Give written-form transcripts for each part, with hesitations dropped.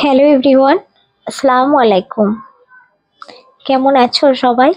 Hello everyone, আসসালামু আলাইকুম। কেমন আছো সবাই?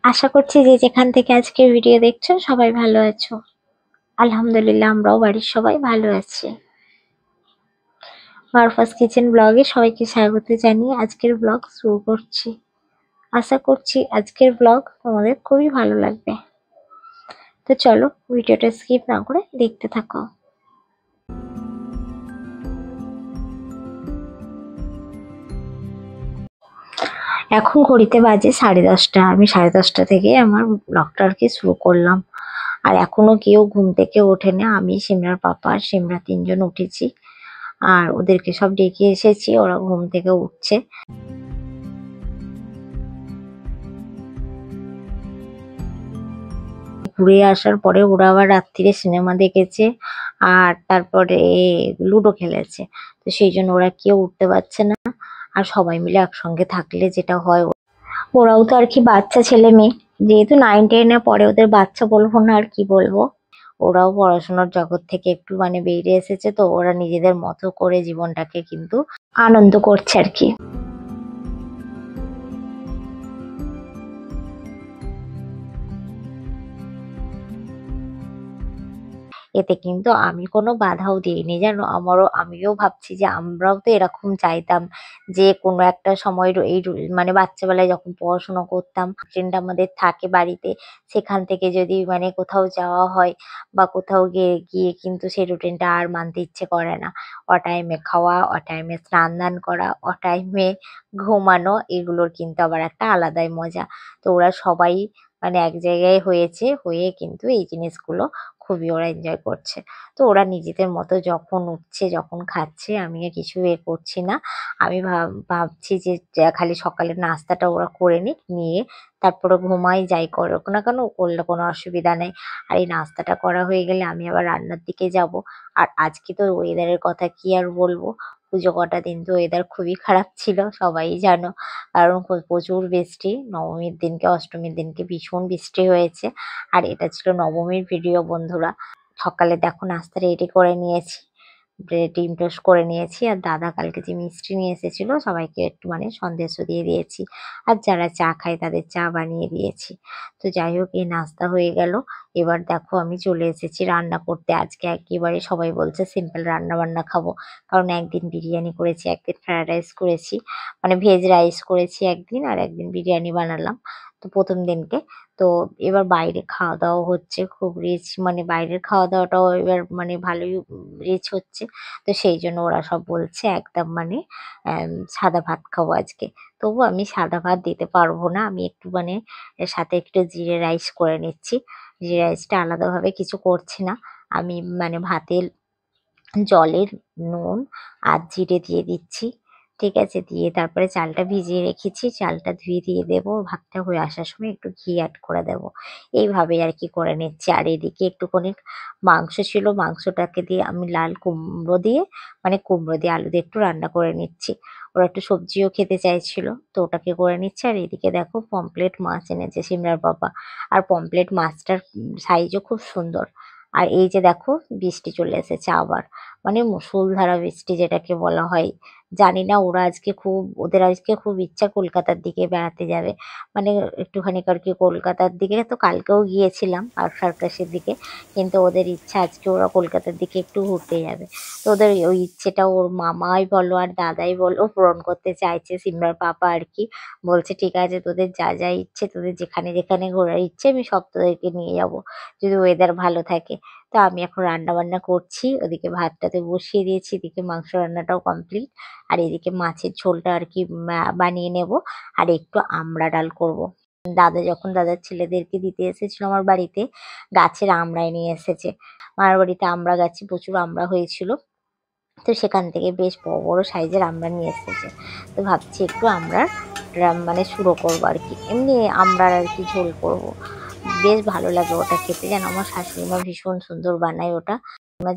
আশা করছি যে যেখান থেকে আজকে ভিডিও দেখছো সবাই ভালো আছো। আলহামদুলিল্লাহ, আমরাও বাড়ির সবাই ভালো আছি। মারফাস কিচেন ব্লগে সবাইকে স্বাগত জানিয়ে আজকের ব্লগ শুরু করছি। আশা করছি আজকের ব্লগ তোমাদের খুবই ভালো লাগবে। তো চলো ভিডিওটা স্কিপ না করে দেখতে থাকো। এখন ঘড়িতে বাজে 10:30। আমি 10:30 থেকে আমার ব্লগটা আর কি শুরু করলাম। আর এখনো কেউ ঘুম থেকে ওঠেনি। আমি, সিমরার পাপা আর সিমরা তিনজন উঠেছি। আর ওদেরকে সব ডেকে এসেছি, ওরা ঘুম থেকে উঠছে। ঘুরে আসার পরে ওরা আবার রাত্রিরে সিনেমা দেখেছে আর তারপরে লুডো খেলেছে। তো সেই জন্য ওরা কেউ উঠতে পারছে না। আর সবাই মিলে একসঙ্গে থাকলে যেটা হয়, ওরাও তো আর কি বাচ্চা ছেলে মেয়ে, যেহেতু 9-10-এ পরে, ওদের বাচ্চা বলবো না আর কি বলবো। ওরাও পড়াশোনার জগৎ থেকে একটু বেরিয়ে এসেছে, তো ওরা নিজেদের মতো করে জীবনটাকে কিন্তু আনন্দ করছে আর কি। এতে কিন্তু আমি কোনো বাধাও দিইনি, জানো। আমিও ভাবছি যে আমরাও তো এরকম চাইতাম যে কোনো একটা সময় বাচ্চাবেলায় যখন পড়াশোনা করতাম, ফ্রেন্ড আমাদের থাকে বাড়িতে, সেখান থেকে যদি কোথাও যাওয়া হয় বা কোথাও গিয়ে গিয়ে কিন্তু সেই রুটিনটা আর মানতে ইচ্ছে করে না। অটাইমে খাওয়া, অটাইমে স্নান দান করা, অটাইমে ঘুমানো, এগুলোর কিন্তু আবার একটা আলাদাই মজা। তো ওরা সবাই এক জায়গায় হয়েছে, হয়ে কিন্তু এই জিনিসগুলো খুবই ওরা এনজয় করছে। তো ওরা নিজেদের মতো যখন উঠছে, যখন খাচ্ছে, আমি আর কিছু করছি না। আমি ভাবছি যে খালি সকালের নাস্তাটা ওরা করে নিক, নিয়ে তারপরে ঘুমাই, যাই করুক না কেন, করলে কোনো অসুবিধা নেই। আর এই নাস্তাটা করা হয়ে গেলে আমি আবার রান্নার দিকে যাব। আর আজকে তো ওয়েদারের কথা কি আর বলবো, পুজো কটা দিন তো ওয়েদার খুবই খারাপ ছিল, সবাই জানো। কারণ প্রচুর বৃষ্টি, নবমীর দিনকে অষ্টমীর দিনকে ভীষণ বৃষ্টি হয়েছে। আর এটা ছিল নবমীর ভিডিও বন্ধুরা। সকালে দেখো নাস্তা রেডি করে নিয়েছি, ডিম টোস্ট করে নিয়েছি। আর দাদা কালকে যে মিষ্টি নিয়ে এসেছিল সবাইকে একটু সন্দেশও দিয়ে দিয়েছি। আর যারা চা খায় তাদের চা বানিয়ে দিয়েছি। তো যাই হোক, এই নাস্তা হয়ে গেল। এবার দেখো আমি চলে এসেছি রান্না করতে। আজকে একেবারে সবাই বলছে সিম্পল রান্না বান্না খাবো। কারণ একদিন বিরিয়ানি করেছি, একদিন ফ্রায়েড রাইস করেছি, ভেজ রাইস করেছি একদিন, আর একদিন বিরিয়ানি বানালাম তো প্রথম দিনকে। তো এবার বাইরে খাওয়া দাওয়া হচ্ছে খুব রিচ, বাইরের খাওয়া দাওয়াটাও এবার ভালোই রিচ হচ্ছে। তো সেই জন্য ওরা সব বলছে একদম সাদা ভাত খাবো আজকে। তবু আমি সাদা ভাত দিতে পারবো না, আমি একটু এর সাথে একটু জিরে রাইস করে নিচ্ছি। জিরে রাইসটা আলাদাভাবে কিছু করছি না। আমি ভাতের জলের নুন আর জিরে দিয়ে দিচ্ছি। ঠিক আছে, দিয়ে তারপরে চালটা ভিজিয়ে রেখেছি, চালটা ধুয়ে দিয়ে দেবো। ভাতটা হয়ে আসার সময় একটু ঘি অ্যাড করে দেবো। এইভাবে আর কি করে নিচ্ছি। আর এদিকে একটুখানি মাংস ছিল, মাংসটাকে দিয়ে আমি লাল কুমড়ো দিয়ে কুমড়ো দিয়ে আলু দিয়ে একটু রান্না করে নিচ্ছি। ওরা একটু সবজিও খেতে চাইছিল, তো ওটাকে করে নিচ্ছে। আর এদিকে দেখো পমপ্লেট মাছ এনেছে সিমরার বাবা। আর পমপ্লেট মাছটার সাইজও খুব সুন্দর। আর এই যে দেখো বৃষ্টি চলে এসেছে আবার, মুষলধারা বৃষ্টি যেটাকে বলা হয়। জানি না, ওদের আজকে খুব ইচ্ছা কলকাতার দিকে বেড়াতে যাবে। মানে একটুখানি আর কি কলকাতার দিকে, তো কালকেও গিয়েছিলাম পার্ক সার্কাসের দিকে। কিন্তু ওদের ইচ্ছা আজকে ওরা কলকাতার দিকে একটু ঘুরতে যাবে। তো ওদের ওই ইচ্ছেটা ওর মামাই বলো আর দাদাই বলো পূরণ করতে চাইছে, সিমরার পাপা আর কি। বলছে ঠিক আছে, তোদের যা যা ইচ্ছে, তোদের যেখানে যেখানে ঘোরার ইচ্ছে, আমি সব তোদেরকে নিয়ে যাব, যদি ওয়েদার ভালো থাকে। তো আমি এখন রান্না বান্না করছি, ওদিকে ভাতটাতে বসিয়ে দিয়েছি, এদিকে মাংস রান্নাটাও কমপ্লিট। আর এদিকে মাছের ঝোলটা আর কি বানিয়ে নেব। আর একটু আমড়া ডাল করব। দাদা যখন দাদার ছেলেদেরকে দিতে এসেছিল আমার বাড়িতে, গাছের আমড়াই নিয়ে এসেছে। মামার বাড়িতে আমড়া গাছে প্রচুর আমড়া হয়েছিল, তো সেখান থেকে বেশ বড় বড় সাইজের আমড়া নিয়ে এসেছে। তো ভাবছি একটু আমড়ার শুরো করবো আর কি, এমনি আমড়ার আর কি ঝোল করব। বেশ ভালো লাগে ওটা খেতে, যেন আমার শাশুড়ি মা ভীষণ সুন্দর বানায় ওটা। আমরা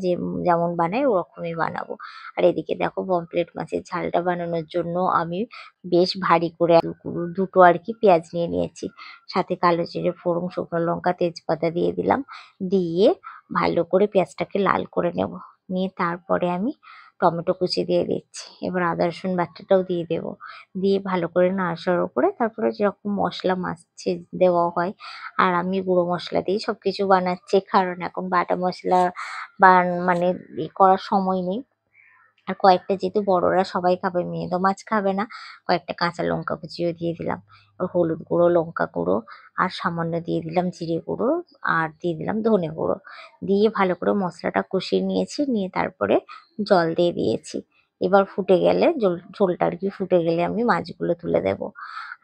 যেমন বানাই ওরকমই বানাবো। আর এদিকে দেখো পমফ্রেট মাছের ঝালটা বানানোর জন্য আমি বেশ ভারী করে দুটো আর কি পেঁয়াজ নিয়ে নিয়েছি। সাথে কালো জিরে ফোড়ন, শুকনো লঙ্কা, তেজপাতা দিয়ে দিলাম। দিয়ে ভালো করে পেঁয়াজটাকে লাল করে নেব। নিয়ে তারপরে আমি টমেটো কুচি দিয়ে দিচ্ছি। এবার আদা রসুন বাটাটাও দিয়ে দেবো। দিয়ে ভালো করে নাড়াচাড়ার উপরে তারপরে যেরকম মশলা মাছে দেওয়া হয়, আর আমি গুঁড়ো মশলা দিয়েই সবকিছু বানাচ্ছি, কারণ এখন বাটা মশলা মানে করার সময় নেই। আর কয়েকটা যেহেতু বড়রা সবাই খাবে, মেয়ে তো মাছ খাবে না, কয়েকটা কাঁচা লঙ্কা কুচিও দিয়ে দিলাম। হলুদ গুঁড়ো, লঙ্কা গুঁড়ো আর সামান্য দিয়ে দিলাম জিরে গুঁড়ো আর দিয়ে দিলাম ধনে গুঁড়ো। দিয়ে ভালো করে মশলাটা কষিয়ে নিয়েছি, নিয়ে তারপরে জল দিয়ে দিয়েছি। এবার ফুটে গেলে ঝোলটা আর কি ফুটে গেলে আমি মাছগুলো তুলে দেবো।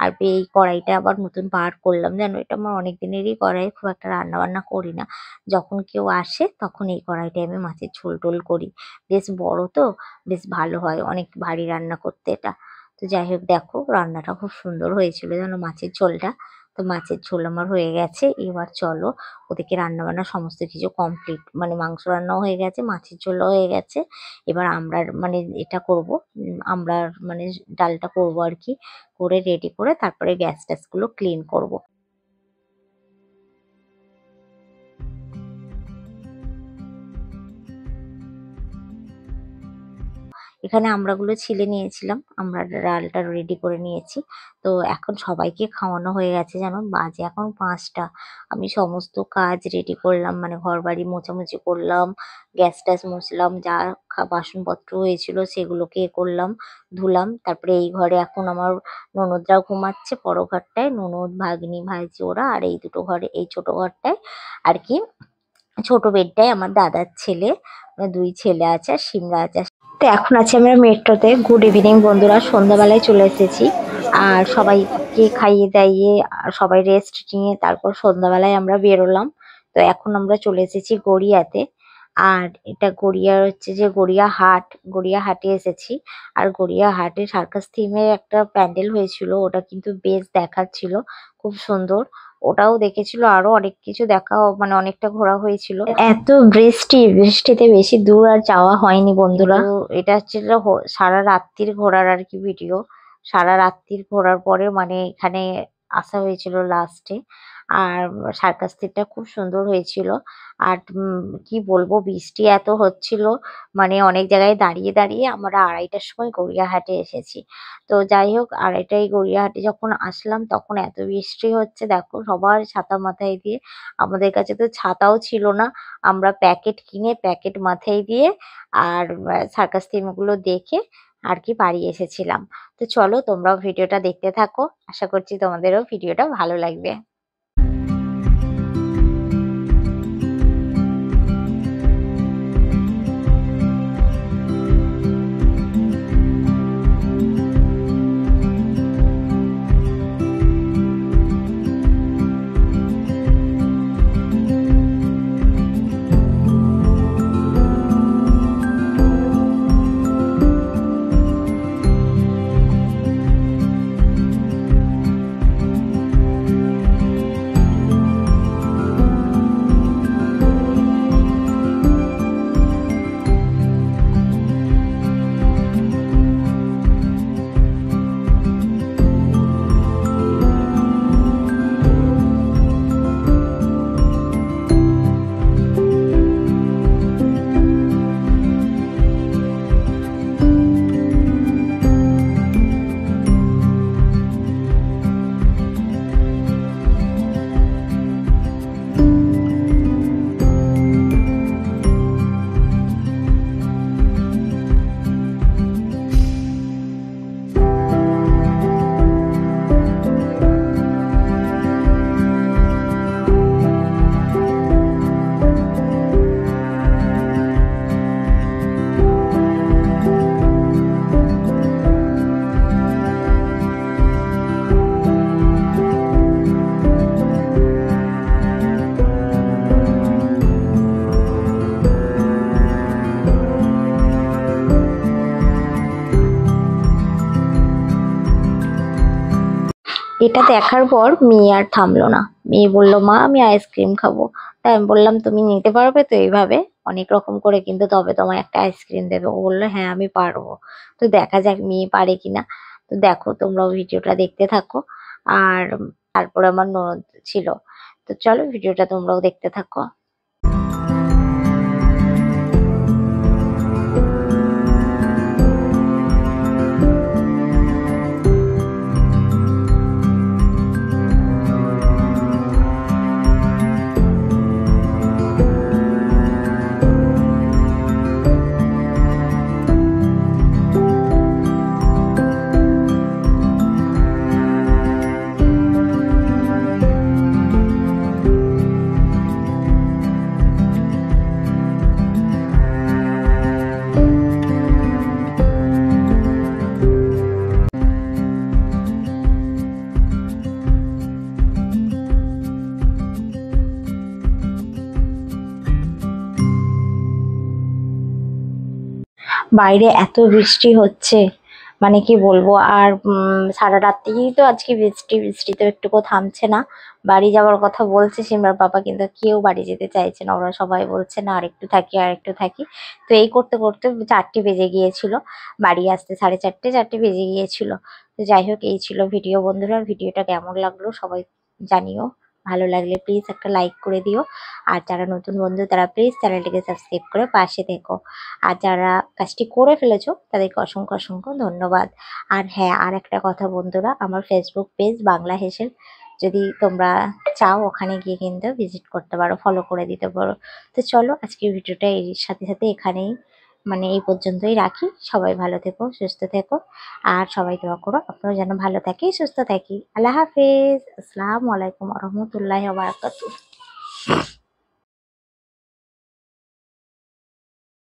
আর এই কড়াইটা আবার নতুন বার করলাম জানো, এটা আমার অনেক দিনেরই কড়াই, খুব একটা রান্না বান্না করি না। যখন কেউ আসে তখন এই কড়াইটায় আমি মাছের ঝোল টোল করি। বেশ বড় তো, বেশ ভালো হয়, অনেক ভারী রান্না করতে এটা। তো যাই হোক, দেখো রান্নাটা খুব সুন্দর হয়েছিল জানো মাছের ঝোলটা। তো মাছের ঝোল আমার হয়ে গেছে। এবার চলো ওদিকে রান্না বান্না সমস্ত কিছু কমপ্লিট, মানে মাংস রান্নাও হয়ে গেছে, মাছের ঝোলও হয়ে গেছে। এবার আমরা মানে এটা করব, আমরা মানে ডালটা করব আর কি, করে রেডি করে তারপরে গ্যাস ট্যাসগুলো ক্লিন করব। এখানে আমড়াগুলো ছিলে নিয়েছিলাম, আমরা ডালটা রেডি করে নিয়েছি। তো এখন সবাইকে খাওয়ানো হয়ে গেছে জানো, বাজে এখন ৫টা। আমি সমস্ত কাজ রেডি করলাম, মানে ঘরবাড়ি মোছামুছি করলাম, গ্যাস ট্যাস মুছলাম, যা বাসনপত্র হয়েছিল সেগুলোকে করলাম, ধুলাম। তারপরে এই ঘরে এখন আমার ননদরাও ঘুমাচ্ছে, বড় ঘরটায় ননদ, ভাগ্নি, ভাইঝি ওরা, আর এই দুটো ঘরে, এই ছোট ঘরটায় আর কি, ছোট বেডটায় আমার দাদার ছেলে, ২ ছেলে আছে আর সিমরা আছে। তো এখন আছি আমরা মেট্রোতে। গুড ইভিনিং বন্ধুরা, সন্ধ্যাবেলায় চলে এসেছি। আর সবাইকে খাইয়ে দাইয়ে সবাই রেস্ট নিয়ে তারপর সন্ধ্যাবেলায় আমরা বেরোলাম। তো এখন আমরা চলে এসেছি গড়িয়াতে। আর এটা গড়িয়ার হচ্ছে যে গড়িয়াহাট, গড়িয়াহাটে এসেছি। আর গড়িয়াহাটে সার্কাস থিমের একটা প্যান্ডেল হয়েছিল, ওটা কিন্তু বেশ দেখার ছিল, খুব সুন্দর। ওটাও দেখেছিল, আরো অনেক কিছু দেখা, মানে অনেকটা ঘোরা হয়েছিল। এত বৃষ্টিতে বেশি দূর আর যাওয়া হয়নি বন্ধুরা। এটা হচ্ছিল সারা রাত্রির ঘোরার আর কি ভিডিও। সারা রাত্রির ঘোরার পরে মানে এখানে আসা হয়েছিল লাস্টে। আর সার্কাস থিমটা খুব সুন্দর হয়েছিল। আর কি বলবো, বৃষ্টি এত হচ্ছিল, মানে অনেক জায়গায় দাঁড়িয়ে দাঁড়িয়ে আমরা ২:৩০টার সময় গড়িয়াহাটে এসেছি। তো যাই হোক, ২:৩০টায় গড়িয়াহাটে যখন আসলাম তখন এত বৃষ্টি হচ্ছে, দেখো সবার ছাতা মাথায় দিয়ে। আমাদের কাছে তো ছাতাও ছিল না, আমরা প্যাকেট কিনে প্যাকেট মাথায় দিয়ে আর সার্কাস থিমগুলো দেখে আর কি বাড়ি এসেছিলাম। তো চলো তোমরাও ভিডিওটা দেখতে থাকো, আশা করছি তোমাদেরও ভিডিওটা ভালো লাগবে। এটা দেখার পর মেয়ে আর থামলো না। মেয়ে বলল, মা আমি আইসক্রিম খাবো। তাই আমি বললাম, তুমি নিতে পারবে তো এইভাবে অনেক রকম করে, কিন্তু তবে তোমায় একটা আইসক্রিম দেবে। ও বললো, হ্যাঁ আমি পারবো। তো দেখা যাক মেয়ে পারে কিনা। তো দেখো তোমরাও ভিডিওটা দেখতে থাকো। আর তারপর আমার ননদ ছিল। তো চলো ভিডিওটা তোমরাও দেখতে থাকো। বাইরে এত বৃষ্টি হচ্ছে, মানে কি বলবো। আর সারা রাত্রিই তো আজকে বৃষ্টি, বৃষ্টি তো একটুকু থামছে না। বাড়ি যাওয়ার কথা বলছে সিমরার পাপা, কিন্তু কেউ বাড়ি যেতে চাইছে না। ওরা সবাই বলছে না আর একটু থাকি, আর একটু থাকি। তো এই করতে করতে 4টে বেজে গিয়েছিল, বাড়ি আসতে 4:30, 4টে বেজে গিয়েছিল। তো যাই হোক, এই ছিল ভিডিও বন্ধুরা। ভিডিওটা কেমন লাগলো সবাই জানিও। ভালো লাগলে প্লিজ একটা লাইক করে দিও। আর যারা নতুন বন্ধু তারা প্লিজ চ্যানেলটিকে সাবস্ক্রাইব করে পাশে থেকো। আর যারা কাজটি করে ফেলেছো তাদেরকে অসংখ্য অসংখ্য ধন্যবাদ। আর হ্যাঁ, আর একটা কথা বন্ধুরা, আমার ফেসবুক পেজ বাংলা হেসেল, যদি তোমরা চাও ওখানে গিয়ে কিন্তু ভিজিট করতে পারো, ফলো করে দিতে পারো। তো চলো, আজকের ভিডিওটা এর সাথে সাথে এখানেই, মানে এই পর্যন্তই রাখি। সবাই ভালো থেকো, সুস্থ থেকো। আর সবাই দোয়া করো আপনারা যেন ভালো থাকি, সুস্থ থাকি। আল্লাহ হাফেজ। আসসালামু আলাইকুম ওয়া রাহমাতুল্লাহি ওয়া বারাকাতুহু।